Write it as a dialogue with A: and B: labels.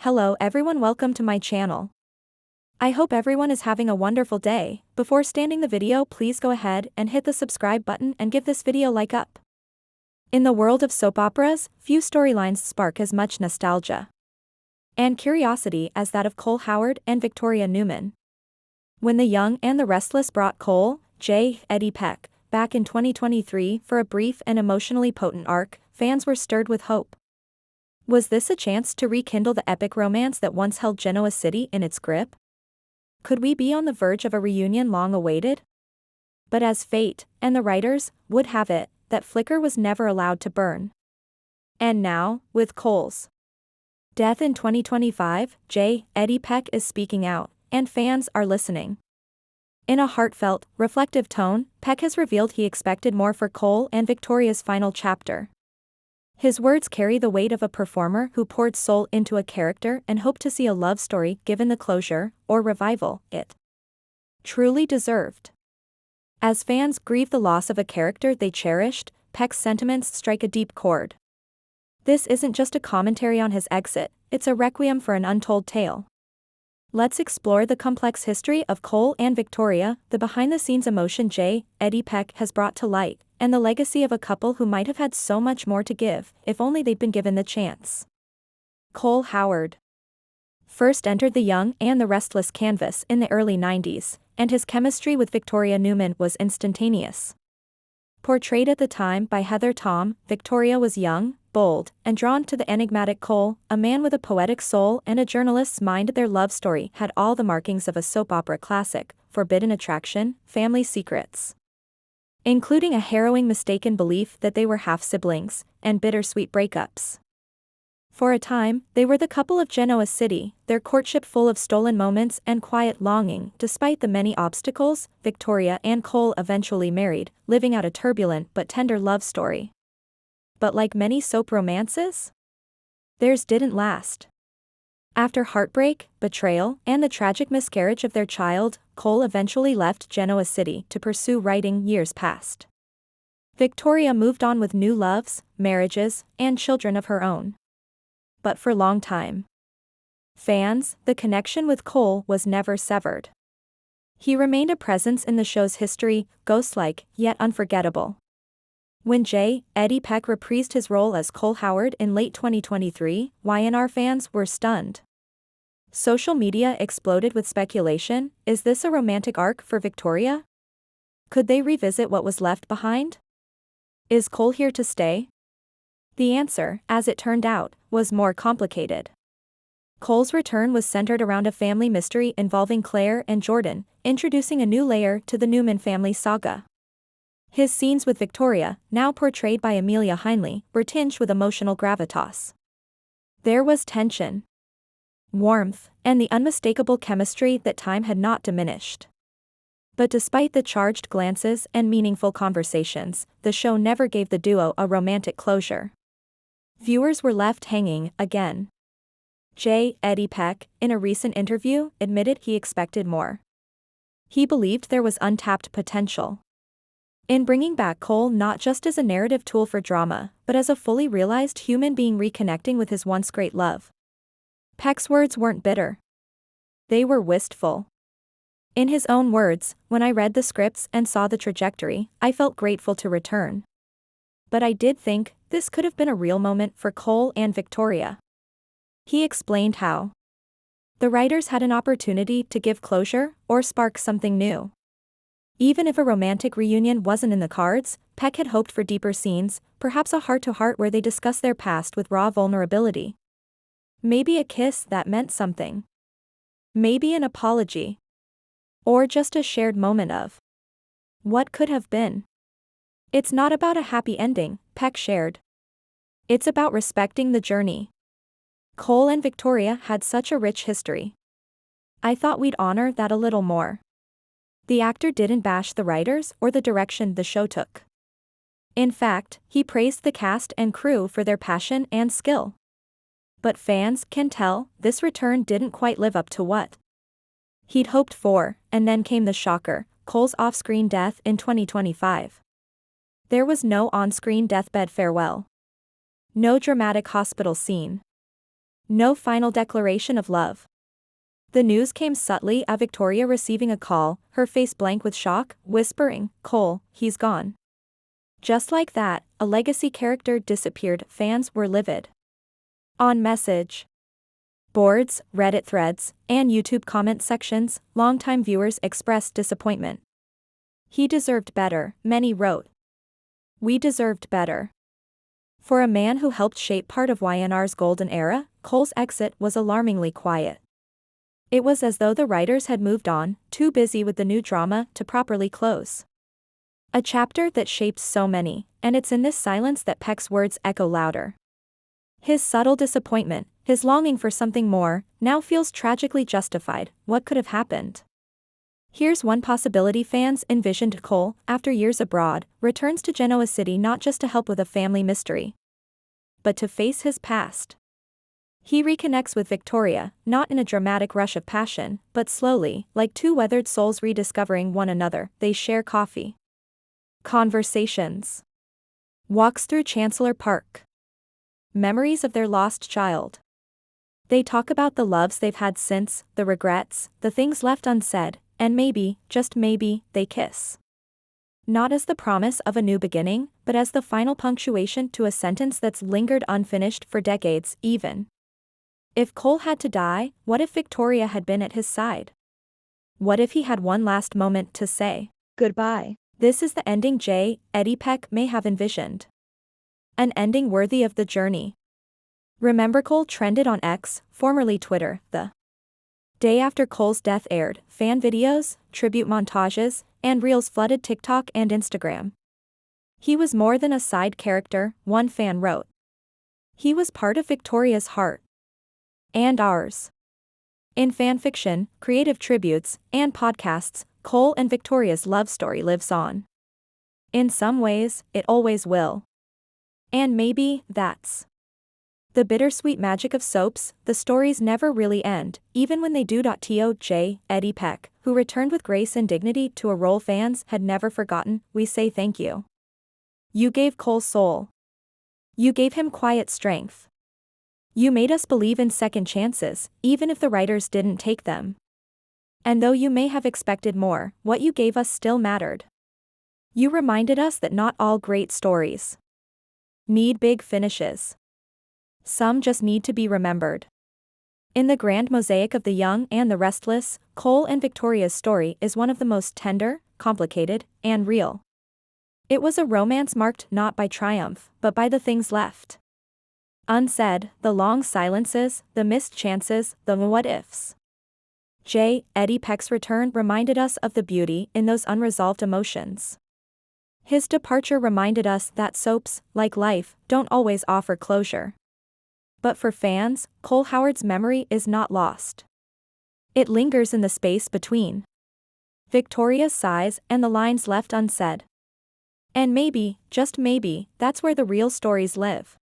A: Hello everyone, welcome to my channel. I hope everyone is having a wonderful day. Before starting the video, please go ahead and hit the subscribe button and give this video a like up. In the world of soap operas, few storylines spark as much nostalgia and curiosity as that of Cole Howard and Victoria Newman. When The Young and the Restless brought Cole, J Eddie Peck, back in 2023 for a brief and emotionally potent arc, fans were stirred with hope. Was this a chance to rekindle the epic romance that once held Genoa City in its grip? Could we be on the verge of a reunion long awaited? But as fate, and the writers, would have it, that flicker was never allowed to burn. And now, with Cole's death in 2025, J Eddie Peck is speaking out, and fans are listening. In a heartfelt, reflective tone, Peck has revealed he expected more for Cole and Victoria's final chapter. His words carry the weight of a performer who poured soul into a character and hoped to see a love story given the closure, or revival, it truly deserved. As fans grieve the loss of a character they cherished, Peck's sentiments strike a deep chord. This isn't just a commentary on his exit, it's a requiem for an untold tale. Let's explore the complex history of Cole and Victoria, the behind-the-scenes emotion J Eddie Peck has brought to light, and the legacy of a couple who might have had so much more to give, if only they'd been given the chance. Cole Howard first entered The Young and the Restless canvas in the early 90s, and his chemistry with Victoria Newman was instantaneous. Portrayed at the time by Heather Tom, Victoria was young, bold, and drawn to the enigmatic Cole, a man with a poetic soul and a journalist's mind. Their love story had all the markings of a soap opera classic: forbidden attraction, family secrets, including a harrowing mistaken belief that they were half-siblings, and bittersweet breakups. For a time, they were the couple of Genoa City, their courtship full of stolen moments and quiet longing. Despite the many obstacles, Victoria and Cole eventually married, living out a turbulent but tender love story. But like many soap romances, theirs didn't last. After heartbreak, betrayal, and the tragic miscarriage of their child, Cole eventually left Genoa City to pursue writing. Years passed. Victoria moved on with new loves, marriages, and children of her own. But for a long time, fans, the connection with Cole was never severed. He remained a presence in the show's history, ghost-like, yet unforgettable. When J Eddie Peck reprised his role as Cole Howard in late 2023, Y&R fans were stunned. Social media exploded with speculation: is this a romantic arc for Victoria? Could they revisit what was left behind? Is Cole here to stay? The answer, as it turned out, was more complicated. Cole's return was centered around a family mystery involving Claire and Jordan, introducing a new layer to the Newman family saga. His scenes with Victoria, now portrayed by Amelia Heinle, were tinged with emotional gravitas. There was tension, warmth, and the unmistakable chemistry that time had not diminished. But despite the charged glances and meaningful conversations, the show never gave the duo a romantic closure. Viewers were left hanging again. J Eddie Peck, in a recent interview, admitted he expected more. He believed there was untapped potential in bringing back Cole, not just as a narrative tool for drama, but as a fully realized human being reconnecting with his once great love. Peck's words weren't bitter. They were wistful. In his own words, "When I read the scripts and saw the trajectory, I felt grateful to return. But I did think this could have been a real moment for Cole and Victoria." He explained how the writers had an opportunity to give closure or spark something new. Even if a romantic reunion wasn't in the cards, Peck had hoped for deeper scenes, perhaps a heart-to-heart where they discuss their past with raw vulnerability. Maybe a kiss that meant something. Maybe an apology. Or just a shared moment of what could have been. It's not about a happy ending, Peck shared. It's about respecting the journey. Cole and Victoria had such a rich history. I thought we'd honor that a little more. The actor didn't bash the writers or the direction the show took. In fact, he praised the cast and crew for their passion and skill. But fans can tell this return didn't quite live up to what he'd hoped for, and then came the shocker: Cole's off-screen death in 2025. There was no on-screen deathbed farewell. No dramatic hospital scene. No final declaration of love. The news came subtly at Victoria receiving a call, her face blank with shock, whispering, "Cole, he's gone." Just like that, a legacy character disappeared. Fans were livid. On message boards, Reddit threads, and YouTube comment sections, longtime viewers expressed disappointment. "He deserved better," many wrote. "We deserved better." For a man who helped shape part of Y&R's golden era, Cole's exit was alarmingly quiet. It was as though the writers had moved on, too busy with the new drama to properly close a chapter that shaped so many, and it's in this silence that Peck's words echo louder. His subtle disappointment, his longing for something more, now feels tragically justified. What could have happened? Here's one possibility. Fans envisioned Cole, after years abroad, returns to Genoa City not just to help with a family mystery, but to face his past. He reconnects with Victoria, not in a dramatic rush of passion, but slowly, like two weathered souls rediscovering one another. They share coffee, conversations, walks through Chancellor Park, memories of their lost child. They talk about the loves they've had since, the regrets, the things left unsaid, and maybe, just maybe, they kiss. Not as the promise of a new beginning, but as the final punctuation to a sentence that's lingered unfinished for decades. Even if Cole had to die, what if Victoria had been at his side? What if he had one last moment to say goodbye? This is the ending J Eddie Peck may have envisioned. An ending worthy of the journey. Remember Cole trended on X, formerly Twitter, the day after Cole's death aired. Fan videos, tribute montages, and reels flooded TikTok and Instagram. "He was more than a side character," one fan wrote. "He was part of Victoria's heart. And ours." In fanfiction, creative tributes, and podcasts, Cole and Victoria's love story lives on. In some ways, it always will. And maybe that's the bittersweet magic of soaps. The stories never really end, even when they do. To J Eddie Peck, who returned with grace and dignity to a role fans had never forgotten, we say thank you. You gave Cole soul. You gave him quiet strength. You made us believe in second chances, even if the writers didn't take them. And though you may have expected more, what you gave us still mattered. You reminded us that not all great stories need big finishes. Some just need to be remembered. In the grand mosaic of the young and the restless, Cole and Victoria's story is one of the most tender, complicated, and real. It was a romance marked not by triumph, but by the things left unsaid, the long silences, the missed chances, the what-ifs. J Eddie Peck's return reminded us of the beauty in those unresolved emotions. His departure reminded us that soaps, like life, don't always offer closure. But for fans, Cole Howard's memory is not lost. It lingers in the space between Victoria's sighs and the lines left unsaid. And maybe, just maybe, that's where the real stories live.